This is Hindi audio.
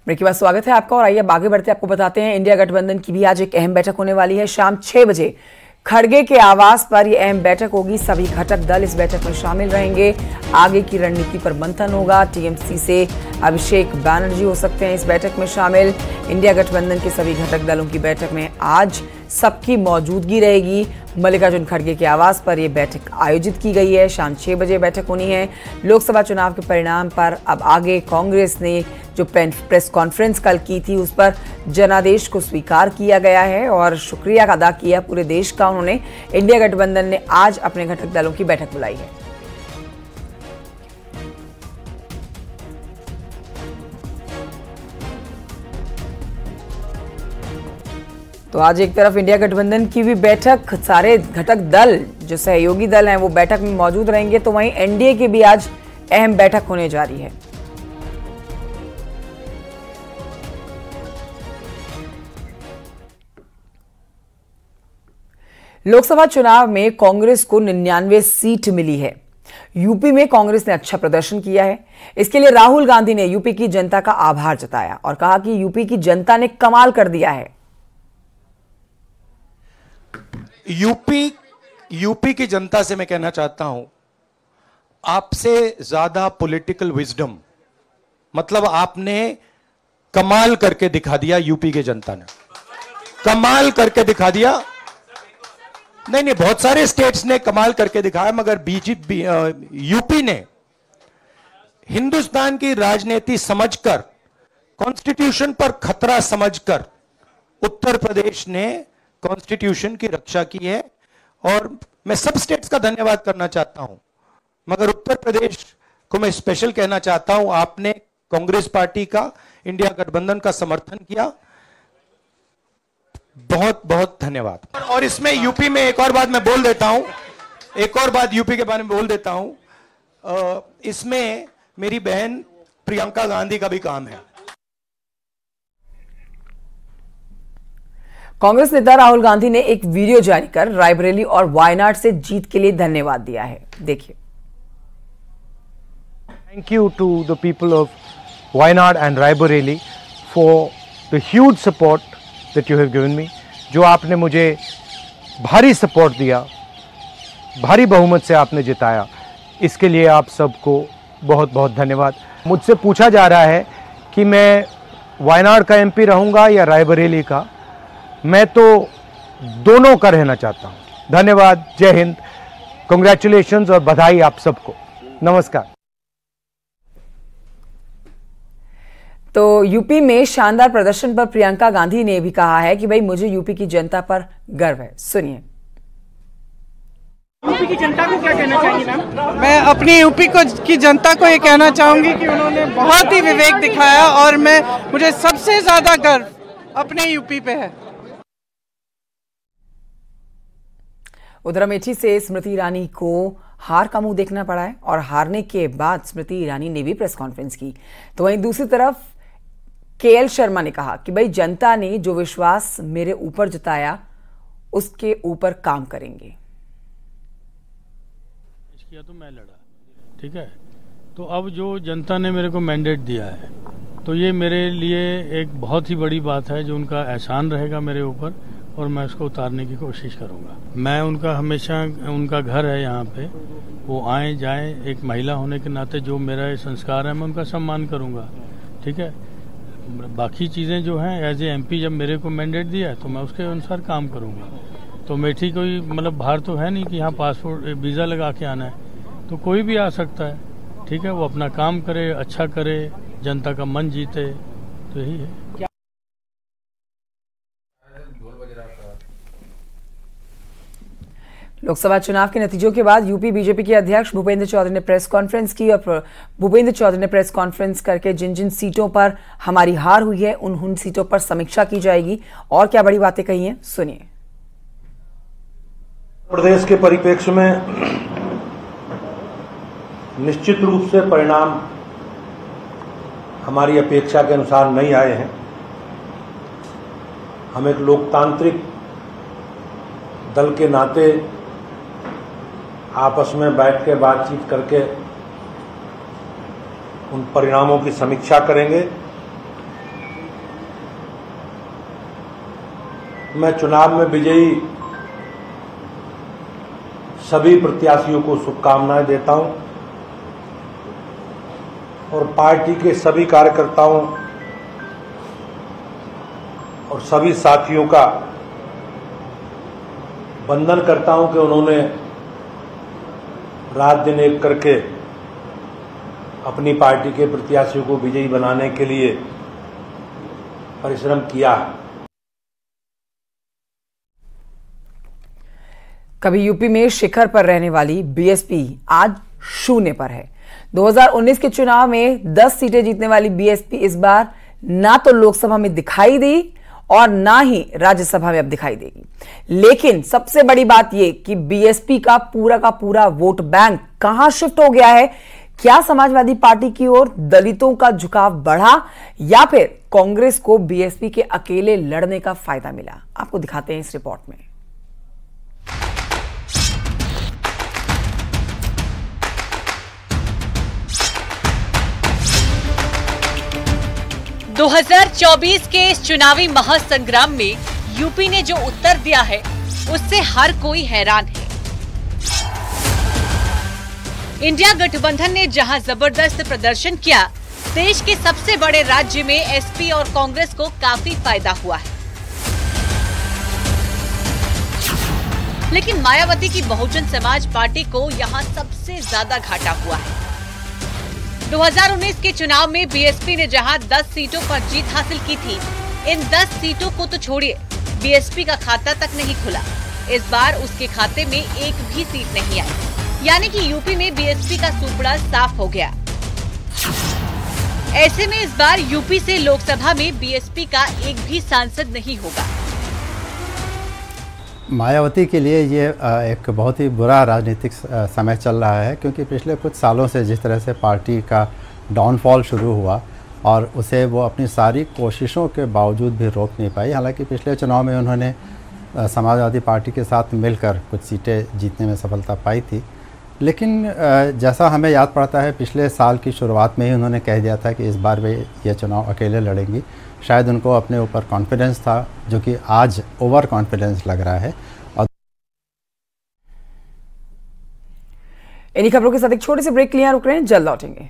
ब्रेक के बाद स्वागत है आपका और आइए आगे बढ़ते आपको बताते हैं इंडिया गठबंधन की भी आज एक अहम बैठक होने वाली है। शाम 6 बजे खड़गे के आवास पर यह अहम बैठक होगी। सभी घटक दल इस बैठक में शामिल रहेंगे। आगे की रणनीति पर मंथन होगा। टीएमसी से अभिषेक बैनर्जी हो सकते हैं इस बैठक में शामिल। इंडिया गठबंधन के सभी घटक दलों की बैठक में आज सबकी मौजूदगी रहेगी। मल्लिकार्जुन खड़गे के आवास पर यह बैठक आयोजित की गई है। शाम 6 बजे बैठक होनी है। लोकसभा चुनाव के परिणाम पर अब आगे कांग्रेस ने जो प्रेस कॉन्फ्रेंस कल की थी उस पर जनादेश को स्वीकार किया गया है और शुक्रिया अदा किया पूरे देश का उन्होंने। इंडिया गठबंधन ने आज अपने घटक दलों की बैठक बुलाई है। तो आज एक तरफ इंडिया गठबंधन की भी बैठक, सारे घटक दल जो सहयोगी दल हैं वो बैठक में मौजूद रहेंगे, तो वहीं एनडीए की भी आज अहम बैठक होने जा रही है। लोकसभा चुनाव में कांग्रेस को 99 सीट मिली है। यूपी में कांग्रेस ने अच्छा प्रदर्शन किया है। इसके लिए राहुल गांधी ने यूपी की जनता का आभार जताया और कहा कि यूपी की जनता ने कमाल कर दिया है। यूपी की जनता से मैं कहना चाहता हूं, आपसे ज्यादा पॉलिटिकल विजडम, मतलब आपने कमाल करके दिखा दिया। यूपी की जनता ने कमाल करके दिखा दिया। नहीं, बहुत सारे स्टेट्स ने कमाल करके दिखाया, मगर बीजेपी यूपी ने हिंदुस्तान की राजनीति समझकर, कॉन्स्टिट्यूशन पर खतरा समझकर उत्तर प्रदेश ने कॉन्स्टिट्यूशन की रक्षा की है। और मैं सब स्टेट्स का धन्यवाद करना चाहता हूं, मगर उत्तर प्रदेश को मैं स्पेशल कहना चाहता हूं। आपने कांग्रेस पार्टी का, इंडिया गठबंधन का समर्थन किया, बहुत बहुत धन्यवाद। और इसमें यूपी में एक और बात मैं बोल देता हूं, एक और बात यूपी के बारे में बोल देता हूं। इसमें मेरी बहन प्रियंका गांधी का भी काम है। कांग्रेस नेता राहुल गांधी ने एक वीडियो जारी कर रायबरेली और वायनाड से जीत के लिए धन्यवाद दिया है। देखिए। Thank you to the people of Wayanad and Raebareli for the huge support that you have given me. जो आपने मुझे भारी सपोर्ट दिया, भारी बहुमत से आपने जिताया, इसके लिए आप सबको बहुत बहुत धन्यवाद। मुझसे पूछा जा रहा है कि मैं वायनाड का एमपी रहूंगा या रायबरेली का। मैं तो दोनों का रहना चाहता हूं। धन्यवाद, जय हिंद, कांग्रेचुलेशंस और बधाई आप सबको। नमस्कार। तो यूपी में शानदार प्रदर्शन पर प्रियंका गांधी ने भी कहा है कि भाई मुझे यूपी की जनता पर गर्व है। सुनिए। यूपी की जनता को क्या कहना चाहिए मैम? मैं अपनी यूपी की जनता को ये कहना चाहूंगी कि उन्होंने बहुत ही विवेक दिखाया और मुझे सबसे ज्यादा गर्व अपने यूपी पे है। उधर अमेठी से स्मृति ईरानी को हार का मुंह देखना पड़ा है और हारने के बाद स्मृति ईरानी ने भी प्रेस कॉन्फ्रेंस की। तो वहीं दूसरी तरफ केएल शर्मा ने कहा कि भाई जनता ने जो विश्वास मेरे ऊपर जताया उसके ऊपर काम करेंगे। किया तो मैं लड़ा, ठीक है। तो अब जो जनता ने मेरे को मैंडेट दिया है तो ये मेरे लिए एक बहुत ही बड़ी बात है, जो उनका एहसान रहेगा मेरे ऊपर और मैं उसको उतारने की कोशिश करूंगा। मैं उनका हमेशा, उनका घर है यहाँ पे, वो आए जाए, एक महिला होने के नाते जो मेरा संस्कार है मैं उनका सम्मान करूंगा, ठीक है। बाकी चीज़ें जो हैं एज ए एमपी जब मेरे को मैंडेट दिया है तो मैं उसके अनुसार काम करूंगा। तो अमेठी कोई मतलब बाहर तो है नहीं कि यहाँ पासपोर्ट वीज़ा लगा के आना है, तो कोई भी आ सकता है, ठीक है। वो अपना काम करे, अच्छा करे, जनता का मन जीते, तो यही है। लोकसभा चुनाव के नतीजों के बाद यूपी बीजेपी के अध्यक्ष भूपेंद्र चौधरी ने प्रेस कॉन्फ्रेंस की और भूपेंद्र चौधरी ने प्रेस कॉन्फ्रेंस करके जिन जिन सीटों पर हमारी हार हुई है उन सीटों पर समीक्षा की जाएगी और क्या बड़ी बातें कही हैं, सुनिए। प्रदेश के परिप्रेक्ष्य में निश्चित रूप से परिणाम हमारी अपेक्षा के अनुसार नहीं आए हैं। हम एक लोकतांत्रिक दल के नाते आपस में बैठ के बातचीत करके उन परिणामों की समीक्षा करेंगे मैं चुनाव में विजयी सभी प्रत्याशियों को शुभकामनाएं देता हूं और पार्टी के सभी कार्यकर्ताओं और सभी साथियों का वंदन करता हूं कि उन्होंने रात दिन एक करके अपनी पार्टी के प्रत्याशियों को विजयी बनाने के लिए परिश्रम किया है। कभी यूपी में शिखर पर रहने वाली बीएसपी आज शून्य पर है। 2019 के चुनाव में 10 सीटें जीतने वाली बीएसपी इस बार ना तो लोकसभा में दिखाई दी और ना ही राज्यसभा में अब दिखाई देगी। लेकिन सबसे बड़ी बात यह कि बीएसपी का पूरा वोट बैंक कहां शिफ्ट हो गया है। क्या समाजवादी पार्टी की ओर दलितों का झुकाव बढ़ा या फिर कांग्रेस को बीएसपी के अकेले लड़ने का फायदा मिला, आपको दिखाते हैं इस रिपोर्ट में। दो 2024 के इस चुनावी महासंग्राम में यूपी ने जो उत्तर दिया है उससे हर कोई हैरान है। इंडिया गठबंधन ने जहां जबरदस्त प्रदर्शन किया, देश के सबसे बड़े राज्य में एसपी और कांग्रेस को काफी फायदा हुआ है। लेकिन मायावती की बहुजन समाज पार्टी को यहां सबसे ज्यादा घाटा हुआ है। 2019 के चुनाव में बीएसपी ने जहां 10 सीटों पर जीत हासिल की थी, इन 10 सीटों को तो छोड़िए, बीएसपी का खाता तक नहीं खुला। इस बार उसके खाते में एक भी सीट नहीं आई, यानी कि यूपी में बीएसपी का सुपड़ा साफ हो गया। ऐसे में इस बार यूपी से लोकसभा में बीएसपी का एक भी सांसद नहीं होगा। मायावती के लिए ये एक बहुत ही बुरा राजनीतिक समय चल रहा है, क्योंकि पिछले कुछ सालों से जिस तरह से पार्टी का डाउनफॉल शुरू हुआ और उसे वो अपनी सारी कोशिशों के बावजूद भी रोक नहीं पाई। हालांकि पिछले चुनाव में उन्होंने समाजवादी पार्टी के साथ मिलकर कुछ सीटें जीतने में सफलता पाई थी, लेकिन जैसा हमें याद पड़ता है पिछले साल की शुरुआत में ही उन्होंने कह दिया था कि इस बार वे ये चुनाव अकेले लड़ेंगी। शायद उनको अपने ऊपर कॉन्फिडेंस था, जो कि आज ओवर कॉन्फिडेंस लग रहा है। और इन्हीं खबरों के साथ एक छोटे से ब्रेक के लिए रुक रहे हैं, जल्द लौटेंगे।